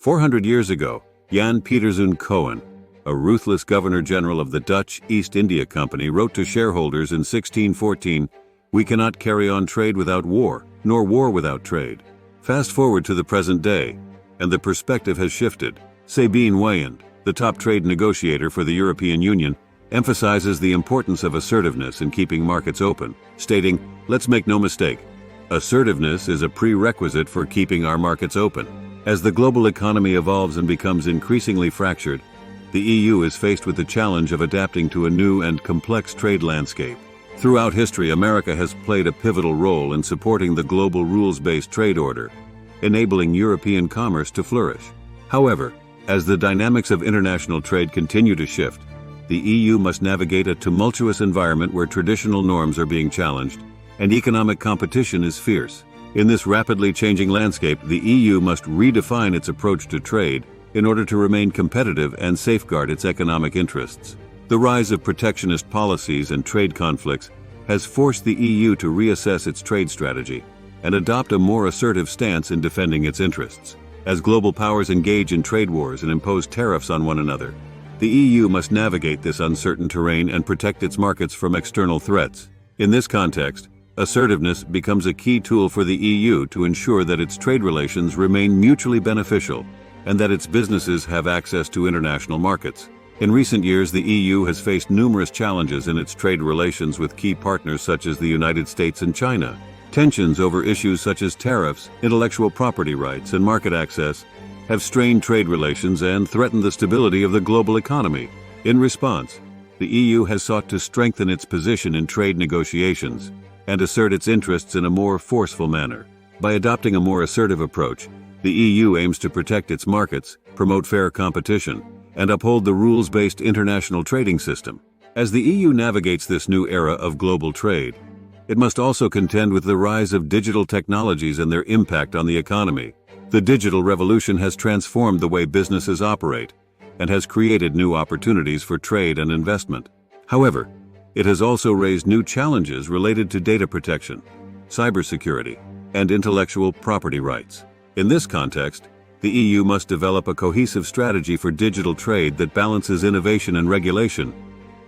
400 years ago, Pieterszoon Coen, a ruthless governor-general of the Dutch East India Company, wrote to shareholders in 1614, "We cannot carry on trade without war, nor war without trade." Fast forward to the present day, and the perspective has shifted. Sabine Weyand, the top trade negotiator for the European Union, emphasizes the importance of assertiveness in keeping markets open, stating, "Let's make no mistake, assertiveness is a prerequisite for keeping our markets open." As the global economy evolves and becomes increasingly fractured, the EU is faced with the challenge of adapting to a new and complex trade landscape. Throughout history, America has played a pivotal role in supporting the global rules-based trade order, enabling European commerce to flourish. However, as the dynamics of international trade continue to shift, the EU must navigate a tumultuous environment where traditional norms are being challenged and economic competition is fierce. In this rapidly changing landscape, the EU must redefine its approach to trade in order to remain competitive and safeguard its economic interests. The rise of protectionist policies and trade conflicts has forced the EU to reassess its trade strategy and adopt a more assertive stance in defending its interests. As global powers engage in trade wars and impose tariffs on one another, the EU must navigate this uncertain terrain and protect its markets from external threats. In this context, assertiveness becomes a key tool for the EU to ensure that its trade relations remain mutually beneficial and that its businesses have access to international markets. In recent years, the EU has faced numerous challenges in its trade relations with key partners such as the United States and China. Tensions over issues such as tariffs, intellectual property rights, and market access have strained trade relations and threatened the stability of the global economy. In response, the EU has sought to strengthen its position in trade negotiations and assert its interests in a more forceful manner. By adopting a more assertive approach, the EU aims to protect its markets, promote fair competition, and uphold the rules-based international trading system. As the EU navigates this new era of global trade, it must also contend with the rise of digital technologies and their impact on the economy. The digital revolution has transformed the way businesses operate and has created new opportunities for trade and investment. However, it has also raised new challenges related to data protection, cybersecurity, and intellectual property rights. In this context, the EU must develop a cohesive strategy for digital trade that balances innovation and regulation,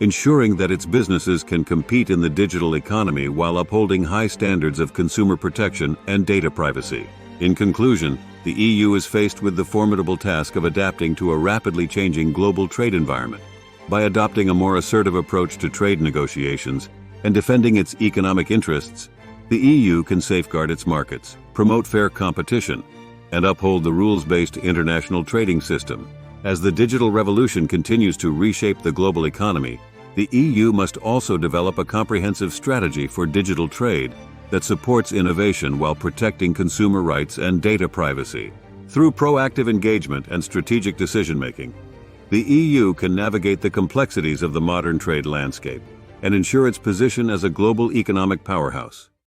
ensuring that its businesses can compete in the digital economy while upholding high standards of consumer protection and data privacy. In conclusion, the EU is faced with the formidable task of adapting to a rapidly changing global trade environment. By adopting a more assertive approach to trade negotiations and defending its economic interests, the EU can safeguard its markets, promote fair competition, and uphold the rules-based international trading system. As the digital revolution continues to reshape the global economy, the EU must also develop a comprehensive strategy for digital trade that supports innovation while protecting consumer rights and data privacy. Through proactive engagement and strategic decision-making, the EU can navigate the complexities of the modern trade landscape and ensure its position as a global economic powerhouse.